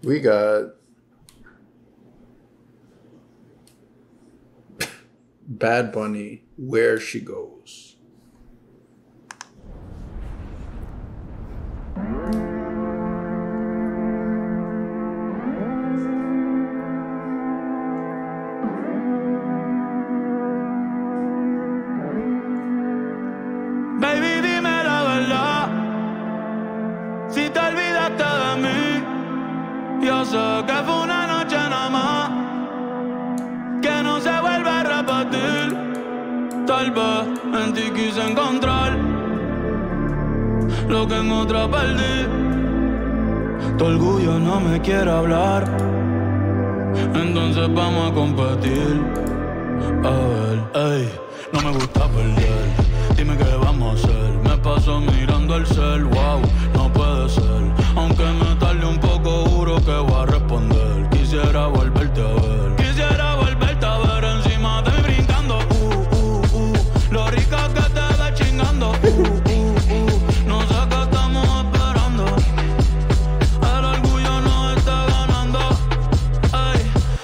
We got Bad Bunny, Where She Goes. Baby, dime la verdad. Si te olvidaste de mí, yo sé que fue una noche nada más, que no se vuelve a repetir. Tal vez en ti quise encontrar lo que en otra perdí. Tu orgullo no me quiere hablar, entonces vamos a competir. A ver, ey, no me gusta perder. Dime qué vamos a hacer. Me paso mirando el cel, wow, no puede ser. Aunque me tarde un poco, juro que voy a responder. Quisiera volverte a ver. Quisiera volverte a ver encima de mí brincando. Lo rica que te da chingando. No sé qué estamos esperando. El orgullo nos está ganando. Ey,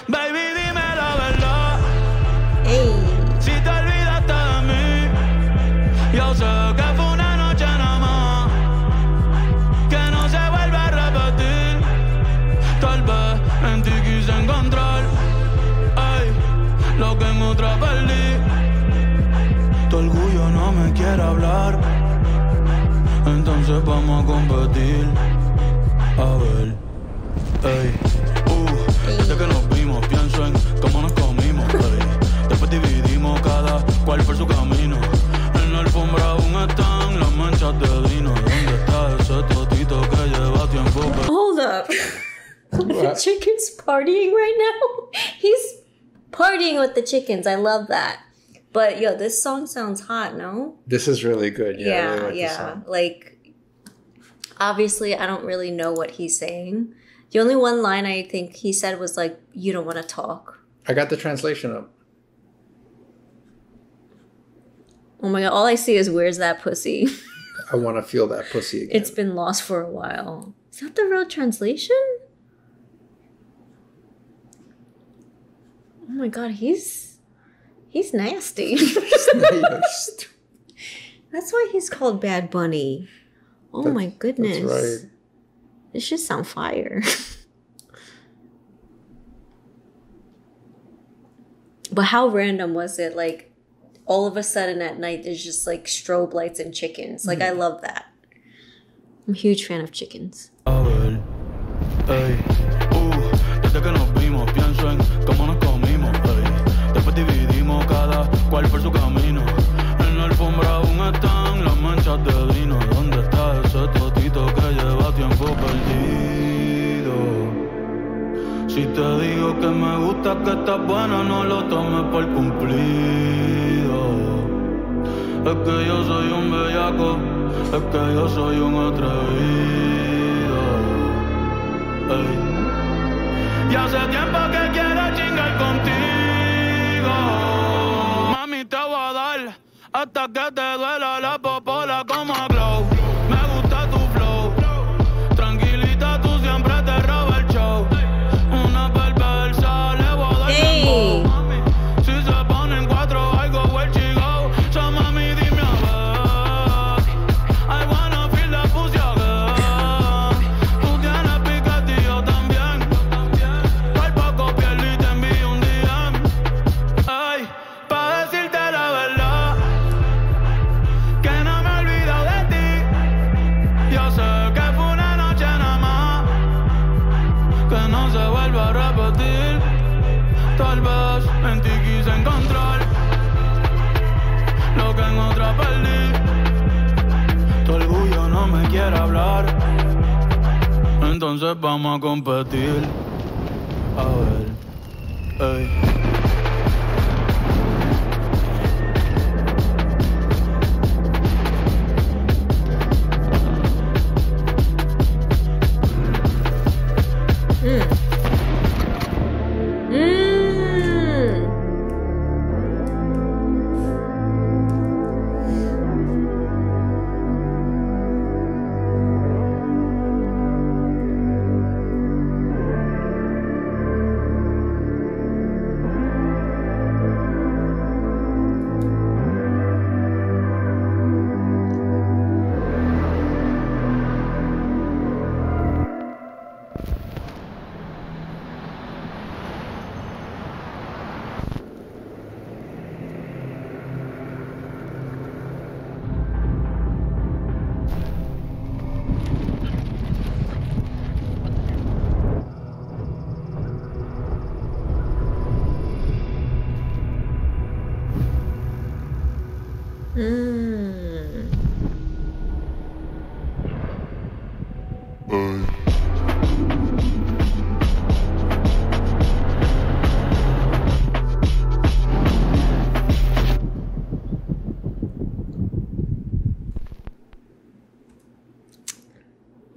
baby, dime la verdad. Si te olvidaste de mí, yo sé que fue una noche nada más, que no se vuelve a repetir. Tal vez en ti quise encontrar, ey, lo que en otra perdí. Tu orgullo no me quiere hablar, entonces vamos a competir. A ver, ey, desde que nos vimos pienso en cómo nos comimos, ey. Después dividimos cada cual por su camino. En la alfombra aún están las manchas de vino. ¿Dónde está ese totito que lleva tiempo? Hold up. The chicken's partying right now? He's partying with the chickens. I love that. But yo, this song sounds hot, no? This is really good. Yeah, I really like yeah. this song. Like, obviously, I don't really know what he's saying. The only one line I think he said was like, "You don't want to talk." I got the translation up. Oh my god, all I see is "Where's that pussy?" I want to feel that pussy again. It's been lost for a while. Is that the real translation? Oh my god, he's nasty. That's why he's called Bad Bunny. Oh my goodness. That's right. This should sound fire. But how random was it? Like, all of a sudden at night, there's just like strobe lights and chickens. Like, I love that. I'm a huge fan of chickens. A ver, ey, desde que nos vimos pienso en cómo nos comimos, ey. Después dividimos cada cual por su camino. En la alfombra aún están las manchas de vino. ¿Dónde está ese totito que lleva tiempo perdido? Si te digo que me gusta, que estás buena, no lo tomes por cumplido. Es que yo soy un bellaco, es que yo soy un atrevido. Ey. Y hace tiempo que quiero chingar contigo. Mami, te voy a dar hasta que te duela la popola como a glow. Me gusta tu flow. Tranquilita, tú siempre te robas el show. Una perversa, le voy a dar tiempo. Mami, si se ponen cuatro, I go where she go. So mami, dime a ver. I wanna feel the pussy again. Tú tienes piquete y yo también. Por poco pierdo y te envío un DM. Ay, pa' decirte la verdad, que no me he olvidado de ti. Yo sé que fue una noche nada más, que no se vuelve a repetir. Tal vez en ti quise encontrar lo que en otra perdí. Tu orgullo no me quiere hablar, entonces vamos a competir. A ver, ey.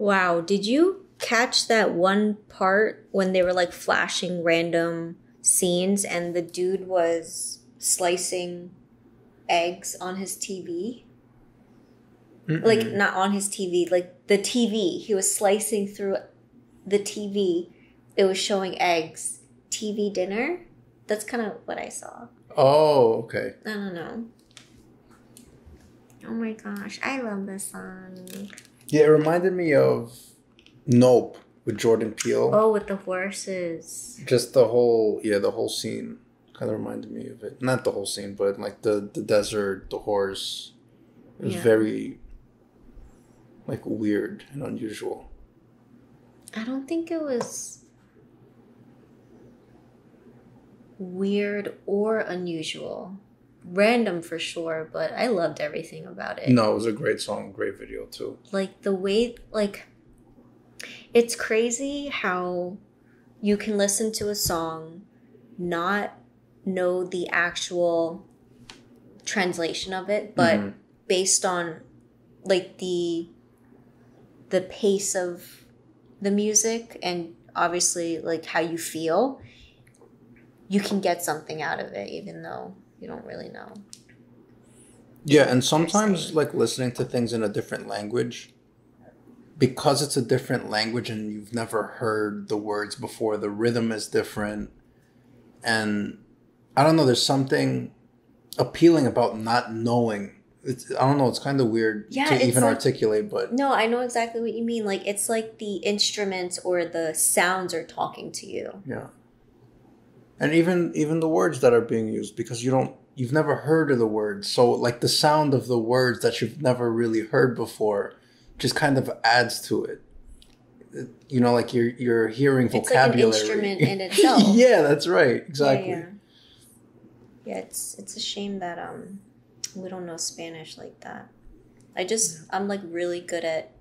Wow. Did you catch that one part when they were like flashing random scenes and the dude was slicing eggs on his TV? Like, not on his TV, like the TV. He was slicing through the TV. It was showing eggs. TV dinner? That's kind of what I saw. Oh, okay. I don't know. Oh my gosh, I love this song. Yeah, it reminded me of Nope with Jordan Peele. Oh, with the horses. Just the whole scene kind of reminded me of it. Not the whole scene, but like the desert, the horse. It was very like weird and unusual. I don't think it was weird or unusual. Random for sure, but I loved everything about it. No, it was a great song, great video too. Like the way, like, it's crazy how you can listen to a song, not know the actual translation of it, but based on like the pace of the music and obviously like how you feel, you can get something out of it even though you don't really know. Yeah, and sometimes like listening to things in a different language, because it's a different language and you've never heard the words before, the rhythm is different. And I don't know, there's something appealing about not knowing. I don't know, it's kind of weird to even articulate, but... No, I know exactly what you mean. Like, it's like the instruments or the sounds are talking to you. Yeah. And even the words that are being used, because you've never heard of the words. So like the sound of the words that you've never really heard before just kind of adds to it. You know, like you're hearing vocabulary. It's like an instrument in itself. Yeah, that's right. Exactly. Yeah, it's a shame that we don't know Spanish like that. I'm like really good at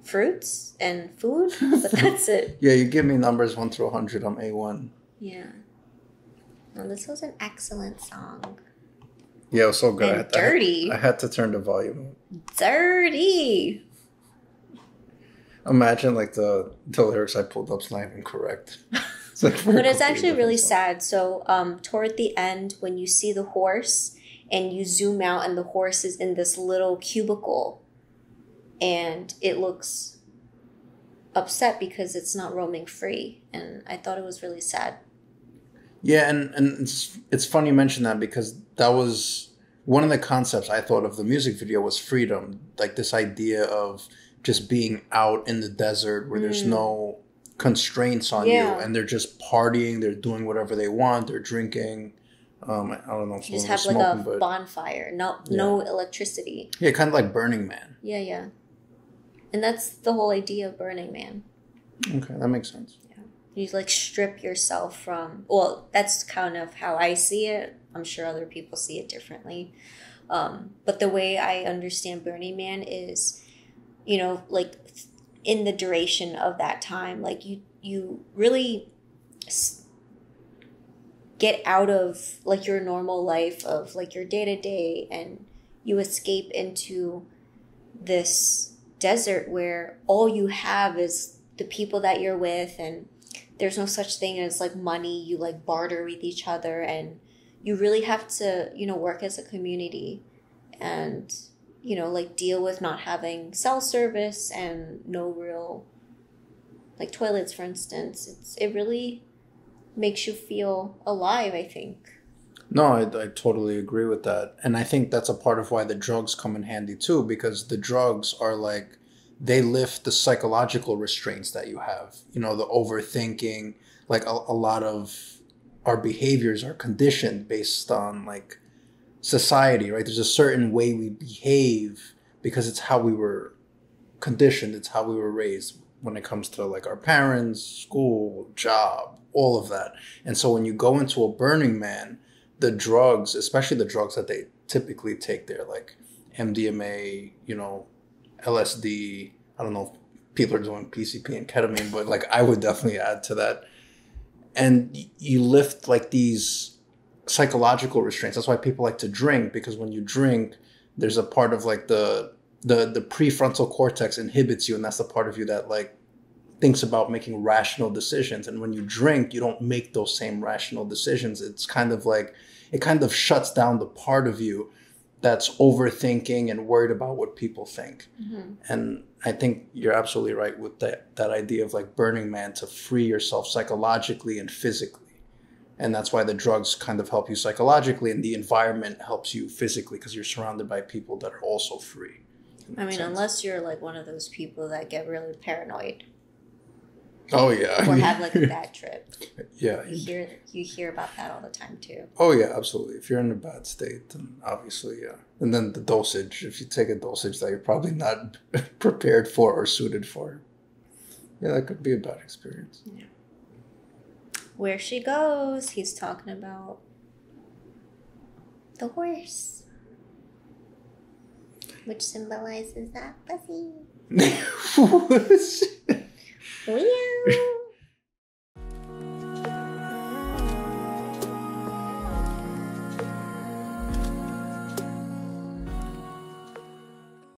fruits and food, but that's it. Yeah, you give me numbers 1 through 100, I'm A1. Yeah. Well, this was an excellent song. Yeah, it was so good. And dirty. I had to turn the volume up. Dirty. Imagine like the lyrics I pulled up's not even correct. It's like but it's actually really sad. So toward the end, when you see the horse and you zoom out and the horse is in this little cubicle and it looks upset because it's not roaming free. And I thought it was really sad. Yeah, and it's funny you mention that because that was one of the concepts I thought of the music video was freedom. Like this idea of just being out in the desert where there's no constraints on you and they're just partying, they're doing whatever they want, they're drinking. I don't know if you just have smoking, like a bonfire, no electricity. Yeah, kind of like Burning Man. Yeah. And that's the whole idea of Burning Man. Okay, that makes sense. You like strip yourself from, well, that's kind of how I see it. I'm sure other people see it differently. But the way I understand Burning Man is, you know, like in the duration of that time, like you really get out of like your normal life of like your day to day and you escape into this desert where all you have is the people that you're with and there's no such thing as like money. You like barter with each other and you really have to, you know, work as a community and, you know, like deal with not having cell service and no real like toilets, for instance. It really makes you feel alive, I think. No, I totally agree with that. And I think that's a part of why the drugs come in handy too, because the drugs are like, they lift the psychological restraints that you have. You know, the overthinking, like a lot of our behaviors are conditioned based on like society, right? There's a certain way we behave because it's how we were conditioned. It's how we were raised when it comes to like our parents, school, job, all of that. And so when you go into a Burning Man, the drugs, especially the drugs that they typically take there, like MDMA, you know, LSD, I don't know if people are doing PCP and ketamine, but like I would definitely add to that. And you lift like these psychological restraints. That's why people like to drink, because when you drink, there's a part of like the the prefrontal cortex inhibits you, and that's the part of you that like thinks about making rational decisions. And when you drink, you don't make those same rational decisions. It's kind of like it kind of shuts down the part of you that's overthinking and worried about what people think. Mm-hmm. And I think you're absolutely right with that idea of like Burning Man, to free yourself psychologically and physically. And that's why the drugs kind of help you psychologically, and the environment helps you physically because you're surrounded by people that are also free. I mean, unless you're like one of those people that get really paranoid. Oh yeah. Or have like a bad trip. Yeah. You hear about that all the time too. Oh yeah, absolutely. If you're in a bad state, then obviously, yeah. And then the dosage, if you take a dosage that you're probably not prepared for or suited for, yeah, that could be a bad experience. Yeah. Where she goes, he's talking about the horse, which symbolizes that pussy. Meow.